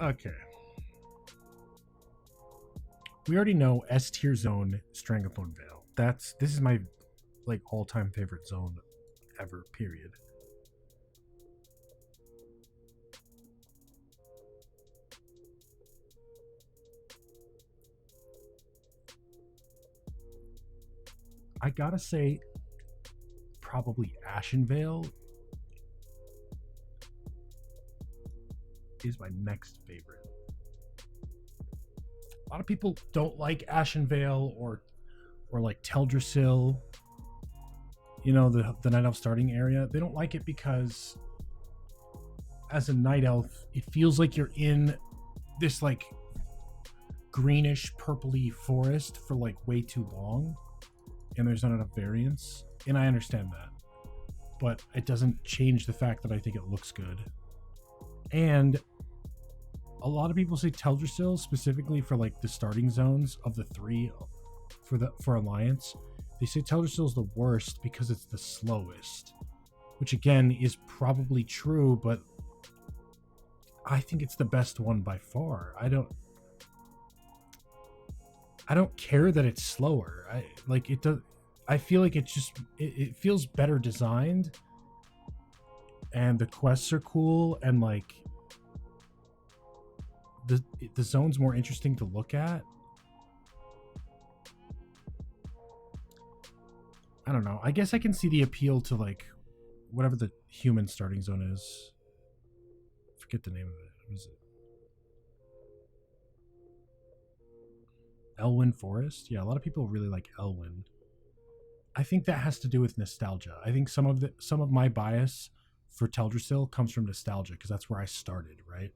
Okay. We already know S tier zone Stranglethorn Vale. This is my like all-time favorite zone ever, period. I gotta say, probably Ashenvale is my next favorite. A lot of people don't like Ashenvale or like Teldrassil, you know, the night elf starting area. They don't like it because as a night elf, it feels like you're in this like greenish purpley forest for like way too long and there's not enough variance. And I understand that. But it doesn't change the fact that I think it looks good. And a lot of people say Teldrassil specifically for like the starting zones of the three for Alliance. They say Teldrassil is the worst because it's the slowest, which again is probably true, but I think it's the best one by far. I don't care that it's slower. I like it does. I feel like it feels better designed, and the quests are cool, and like the zone's more interesting to look at. I don't know. I guess I can see the appeal to like whatever the human starting zone is. Forget the name of it. What is it? Elwyn Forest? Yeah, a lot of people really like Elwyn. I think that has to do with nostalgia. I think some of my bias for Teldrassil comes from nostalgia because that's where I started, right?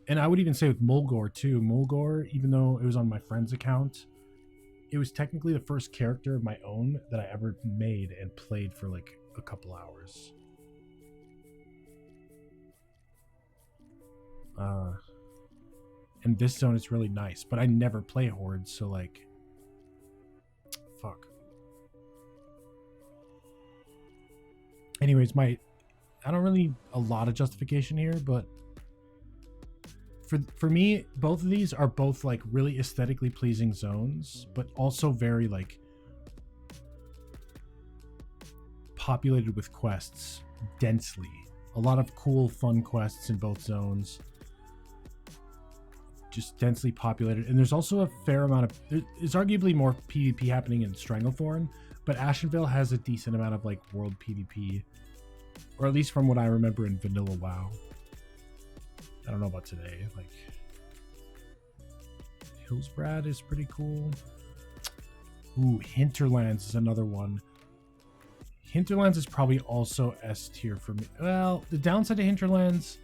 And I would even say with Mulgore too. Mulgore, even though it was on my friend's account, it was technically the first character of my own that I ever made and played for like a couple hours. And this zone is really nice, but I never play hordes, so like, fuck. Anyways, I don't really a lot of justification here, but for me, both of these are both like really aesthetically pleasing zones, but also very like populated with quests densely. A lot of cool, fun quests in both zones. Just densely populated, and there's also a fair amount of there's arguably more PvP happening in Stranglethorn, but Ashenvale has a decent amount of like world PvP, or at least from what I remember in vanilla WoW. I don't know about today. Like Hillsbrad is pretty cool. Ooh, Hinterlands is another one. Hinterlands is probably also S tier for me. Well, the downside to Hinterlands,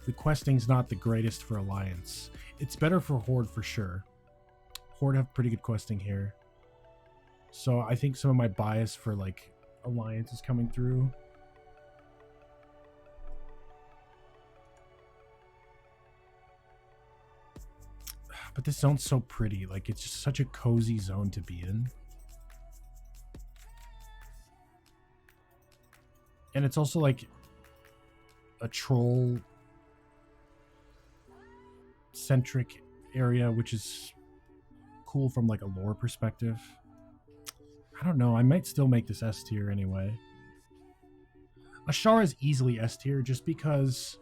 the questing's not the greatest for Alliance. It's better for Horde for sure. Horde have pretty good questing here. So I think some of my bias for like Alliance is coming through. But this zone's so pretty. Like it's just such a cozy zone to be in. And it's also like a troll centric area, which is cool from like a lore perspective. I don't know. I might still make this S tier anyway. Ashara is easily S tier just because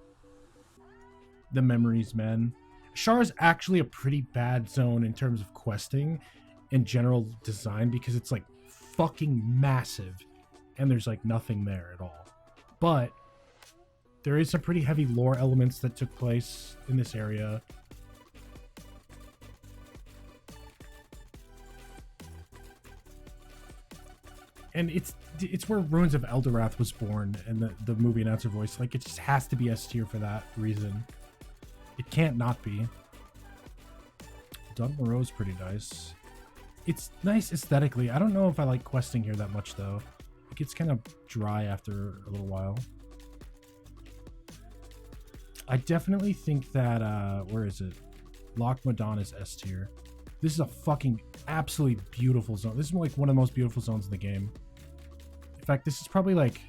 the memories, man. Ashara is actually a pretty bad zone in terms of questing and general design because it's like fucking massive and there's like nothing there at all. But there is some pretty heavy lore elements that took place in this area. And it's where Ruins of Eldorath was born, and the movie announcer voice, like it just has to be S tier for that reason. It can't not be. Dun Moreau is pretty nice. It's nice aesthetically. I don't know if I like questing here that much though. It gets kind of dry after a little while. I definitely think that where is it? Loch Madon is S tier. This is a fucking absolutely beautiful zone. This is like one of the most beautiful zones in the game. In fact, this is probably like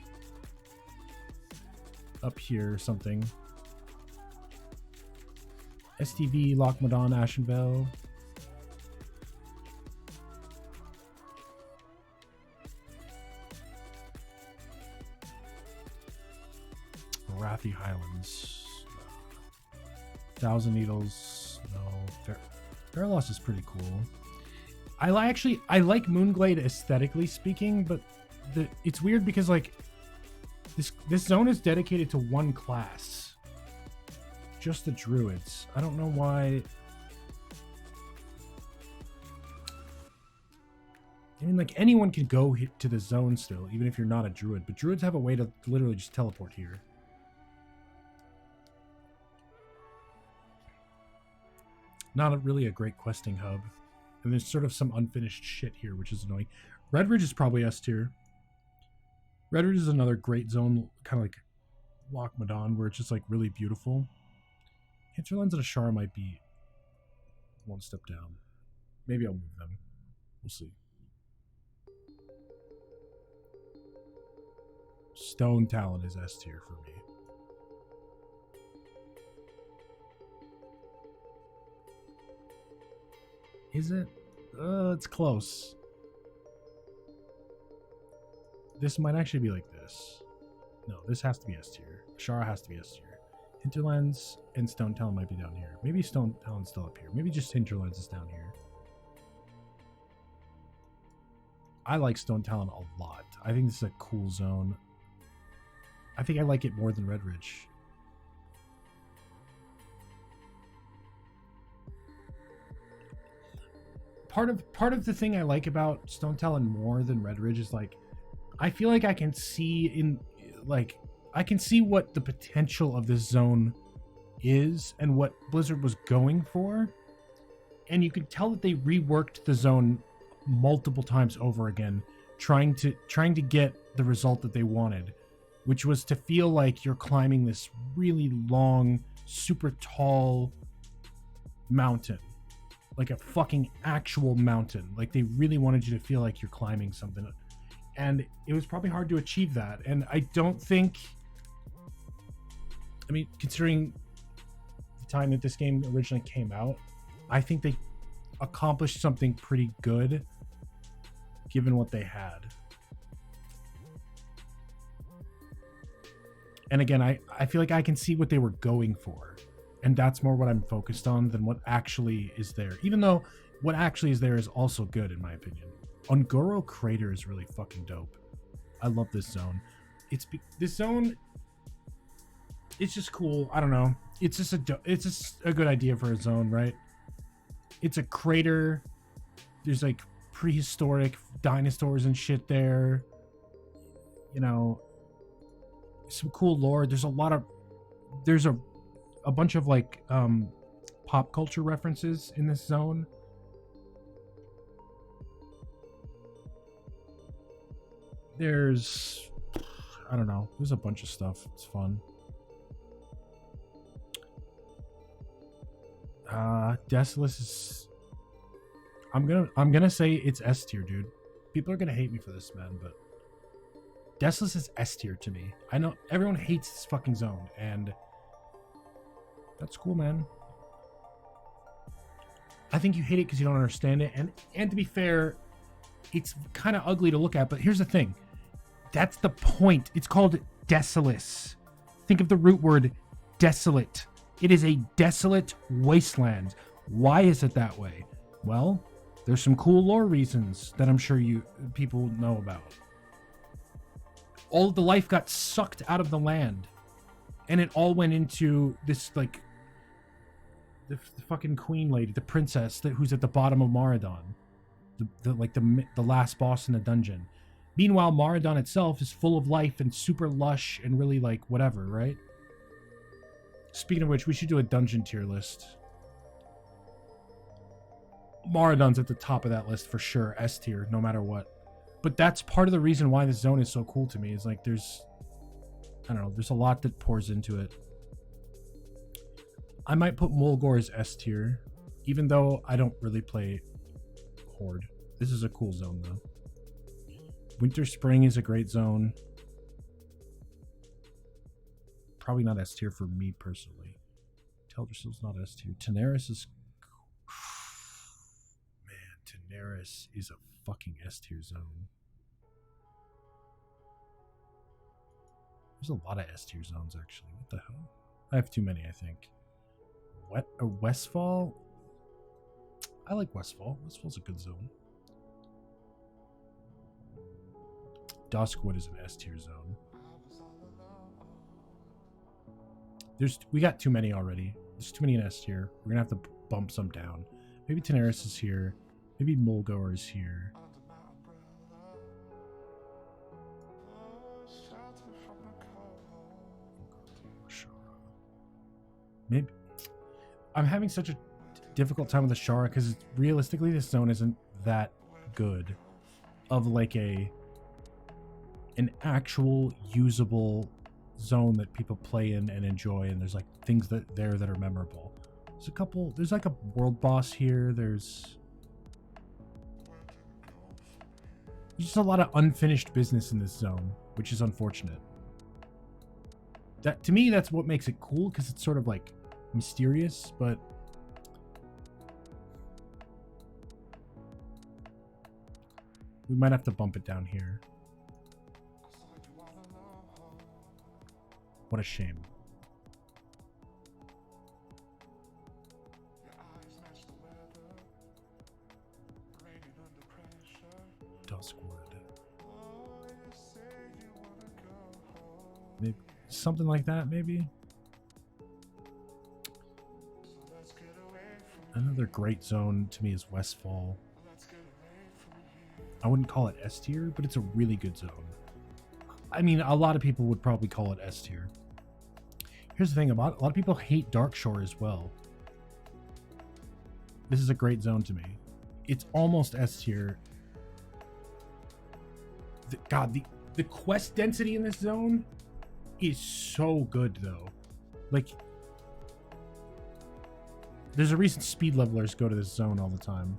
up here or something. STV, Lochmadon, Ashenvale. Wrathy Highlands. Thousand Needles. No. Fairloss is pretty cool. I like Moonglade aesthetically speaking, but it's weird because like this zone is dedicated to one class. Just the druids. I don't know why. I mean, like, anyone can go to the zone still, even if you're not a druid. But druids have a way to literally just teleport here. Not really a great questing hub. And there's sort of some unfinished shit here, which is annoying. Redridge is probably S tier. Redridge is another great zone, kind of like Lochmadon, where it's just like really beautiful. Hinterlands and Ashara might be one step down. Maybe I'll move them. We'll see. Stone Talon is S tier for me. Is it? It's close. This might actually be like this. No, this has to be S tier. Ashara has to be S tier. Hinterlands and Stone Talon might be down here. Maybe Stone Talon's still up here. Maybe just Hinterlands is down here. I like Stone Talon a lot. I think this is a cool zone. I think I like it more than Redridge. Part of the thing I like about Stone Talon more than Redridge is like I feel like I can see I can see what the potential of this zone is and what Blizzard was going for. And you can tell that they reworked the zone multiple times over again, trying to get the result that they wanted, which was to feel like you're climbing this really long, super tall mountain. Like a fucking actual mountain. Like they really wanted you to feel like you're climbing something. And it was probably hard to achieve that. And I don't think, I mean, considering the time that this game originally came out, I think they accomplished something pretty good given what they had. And again, I feel like I can see what they were going for. And that's more what I'm focused on than what actually is there. Even though what actually is there is also good, in my opinion. Ungoro Crater is really fucking dope. I love this zone. This zone, it's just cool. I don't know. It's just a good idea for a zone, right? It's a crater. There's like prehistoric dinosaurs and shit there. You know, some cool lore. There's a bunch of like pop culture references in this zone. There's I don't know, there's a bunch of stuff. It's fun. Desolus is I'm gonna say it's S tier, dude. People are gonna hate me for this, man, but Desolus is S tier to me. I know everyone hates this fucking zone, and that's cool, man. I think you hate it because you don't understand it, and to be fair, it's kind of ugly to look at, but here's the thing. That's the point. It's called Desolus. Think of the root word desolate. It is a desolate wasteland. Why is it that way? Well, there's some cool lore reasons that I'm sure people know about. All of the life got sucked out of the land, and it all went into this, like, the fucking queen lady, the princess who's at the bottom of Maradon, the last boss in the dungeon. Meanwhile, Maradon itself is full of life and super lush and really like whatever, right? Speaking of which, we should do a dungeon tier list. Maradon's at the top of that list for sure, S tier, no matter what. But that's part of the reason why this zone is so cool to me, is like there's a lot that pours into it. I might put Mulgore as S tier, even though I don't really play Horde. This is a cool zone though. Winter Spring is a great zone. Probably not S tier for me personally. Teldrassil's not S tier. Tenaris is... Man, Tenaris is a fucking S tier zone. There's a lot of S tier zones actually. What the hell? I have too many, I think. Westfall? I like Westfall. Westfall's a good zone. Duskwood is an S tier zone. We got too many already. There's too many in S tier. We're gonna have to bump some down. Maybe Tenaris is here. Maybe Mulgoar is here. Maybe I'm having such a difficult time with the Shara because realistically this zone isn't that good of like an actual usable zone that people play in and enjoy, and there's like things that are memorable. There's like a world boss here. There's just a lot of unfinished business in this zone, which is unfortunate. That to me, that's what makes it cool, because it's sort of like mysterious, but we might have to bump it down here. What a shame. Duskwood. Maybe something like that, maybe. Another great zone to me is Westfall. I wouldn't call it S tier, but it's a really good zone. I mean, a lot of people would probably call it S tier. Here's the thing about it. A lot of people hate Darkshore as well. This is a great zone to me. It's almost S tier. The quest density in this zone is so good, though. Like, there's a reason speed levelers go to this zone all the time.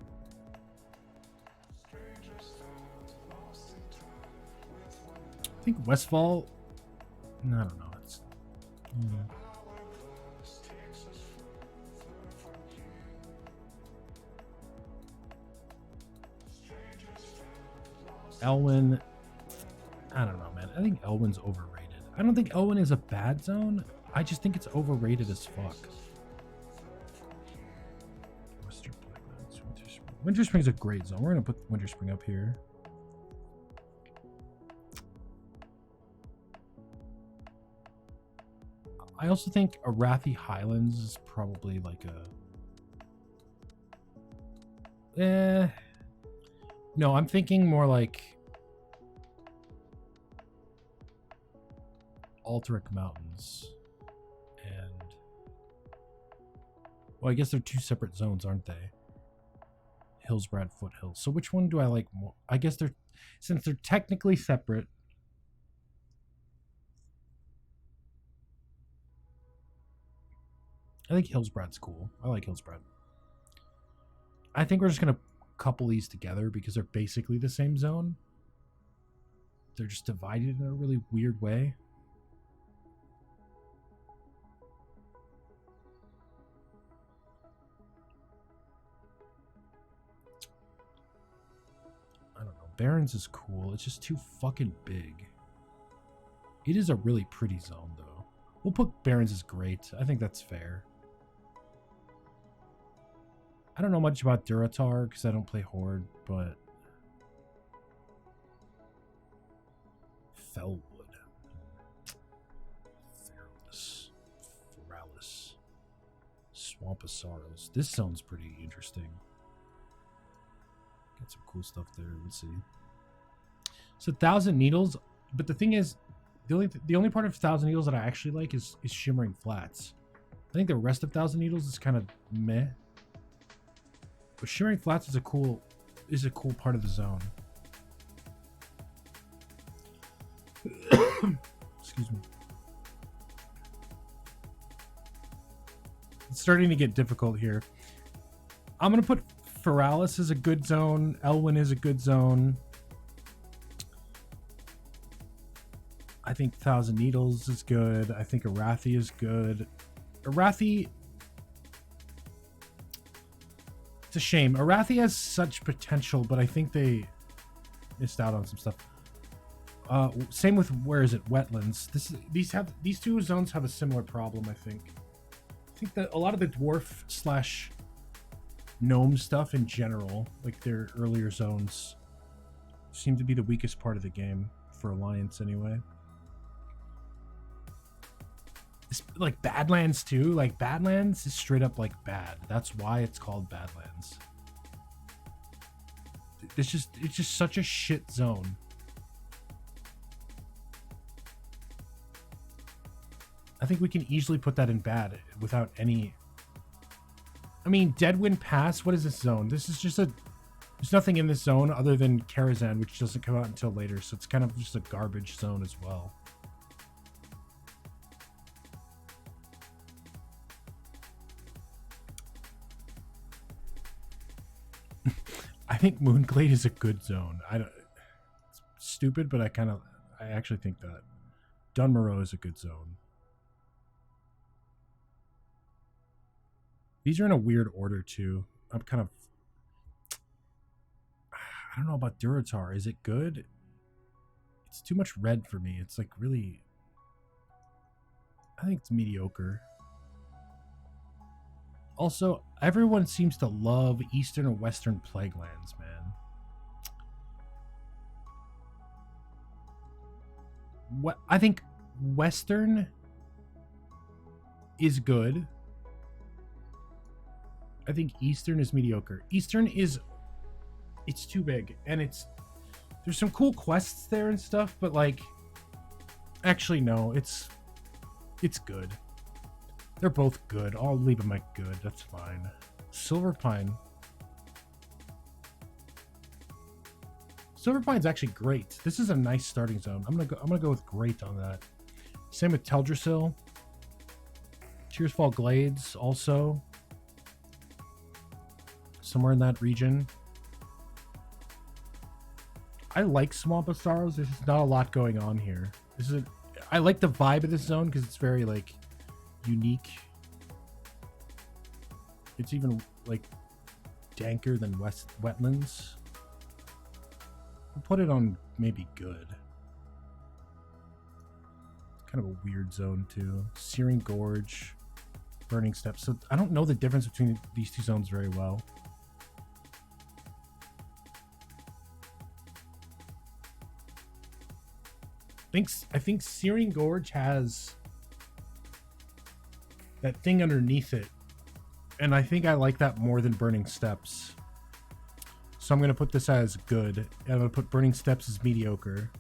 I think Westfall... I don't know. It's... Elwyn... I don't know, man. I think Elwyn's overrated. I don't think Elwyn is a bad zone. I just think it's overrated as fuck. Winter Spring's a great zone. We're going to put Winter Spring up here. I also think Arathi Highlands is probably like a... No, I'm thinking more like Alterac Mountains. And... Well, I guess they're two separate zones, aren't they? Hillsbrad Foothills. So which one do I like more? I guess since they're technically separate, I think Hillsbrad's cool. I like Hillsbrad. I think we're just going to couple these together because they're basically the same zone. They're just divided in a really weird way. I don't know. Barrens is cool. It's just too fucking big. It is a really pretty zone, though. We'll put Barrens as great. I think that's fair. I don't know much about Durotar because I don't play Horde, but... Felwood. Feralis. Swamp of Sorrows. This sounds pretty interesting. Got some cool stuff there. Let's see. So 1,000 Needles, but the thing is, the only part of 1,000 Needles that I actually like is Shimmering Flats. I think the rest of 1,000 Needles is kind of meh. But Shimmering Flats is a cool part of the zone. Excuse me. It's starting to get difficult here. I'm gonna put Feralis as a good zone. Elwyn is a good zone. I think Thousand Needles is good. I think Arathi is good. Arathi, it's a shame. Arathi has such potential, but I think they missed out on some stuff. Same with, where is it? Wetlands. These two zones have a similar problem, I think. I think that a lot of the dwarf slash gnome stuff in general, like their earlier zones, seem to be the weakest part of the game for Alliance anyway. It's like Badlands too. Like Badlands is straight up like bad. That's why it's called Badlands. It's just such a shit zone. I think we can easily put that in bad without any. I mean, Deadwind Pass. What is this zone? This is just a. There's nothing in this zone other than Karazhan, which doesn't come out until later, so it's kind of just a garbage zone as well. I think Moonglade is a good zone. It's stupid, but I actually think that Dunmoreau is a good zone. These are in a weird order too. I don't know about Durotar. Is it good? It's too much red for me. It's like really. I think it's mediocre. Also, everyone seems to love Eastern and Western Plaguelands, man. What I think Western is good. I think Eastern is mediocre. Eastern is, it's too big, and there's some cool quests there and stuff, but like, actually no, it's good. They're both good. I'll leave them at good. That's fine. Silverpine. Silverpine's actually great. This is a nice starting zone. I'm gonna go with great on that. Same with Teldrassil. Tearsfall Glades also. Somewhere in that region. I like Swamp of Sorrows. There's just not a lot going on here. I like the vibe of this zone because it's very like unique. It's even like danker than Wetlands. I'll put it on maybe good. It's kind of a weird zone too. Searing Gorge, Burning Steps. So I don't know the difference between these two zones very well. I think Searing Gorge has that thing underneath it, and I think I like that more than Burning Steps. So I'm going to put this as good, and I'm going to put Burning Steps as mediocre.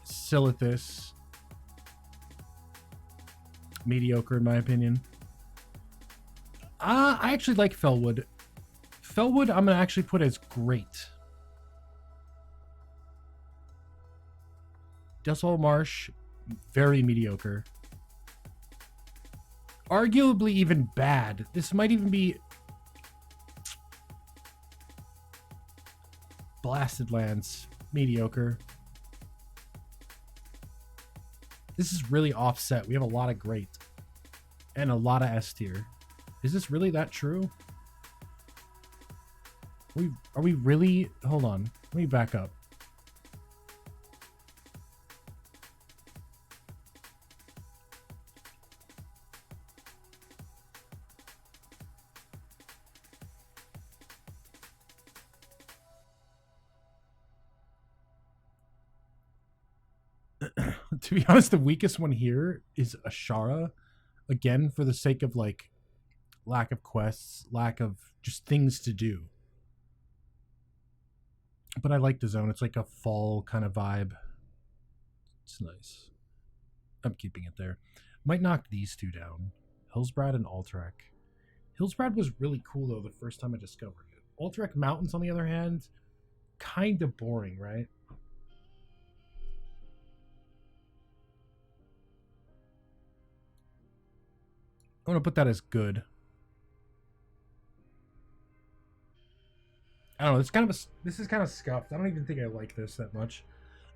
Silithus, mediocre in my opinion. I actually like Fellwood. Fellwood I'm going to actually put as great. Desolate Marsh, very mediocre. Arguably even bad. This might even be Blasted Lands, mediocre. This is really offset. We have a lot of great and a lot of S tier. Is this really that true? Are we really? Hold on. Let me back up. To be honest, the weakest one here is Ashara. Again, for the sake of like lack of quests, lack of just things to do. But I like the zone. It's like a fall kind of vibe. It's nice. I'm keeping it there. Might knock these two down. Hillsbrad and Alterac. Hillsbrad was really cool though the first time I discovered it. Alterac Mountains, on the other hand, kind of boring, right? I'm going to put that as good. I don't know. This is kind of scuffed. I don't even think I like this that much.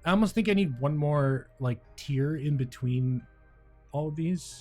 I almost think I need one more like tier in between all of these.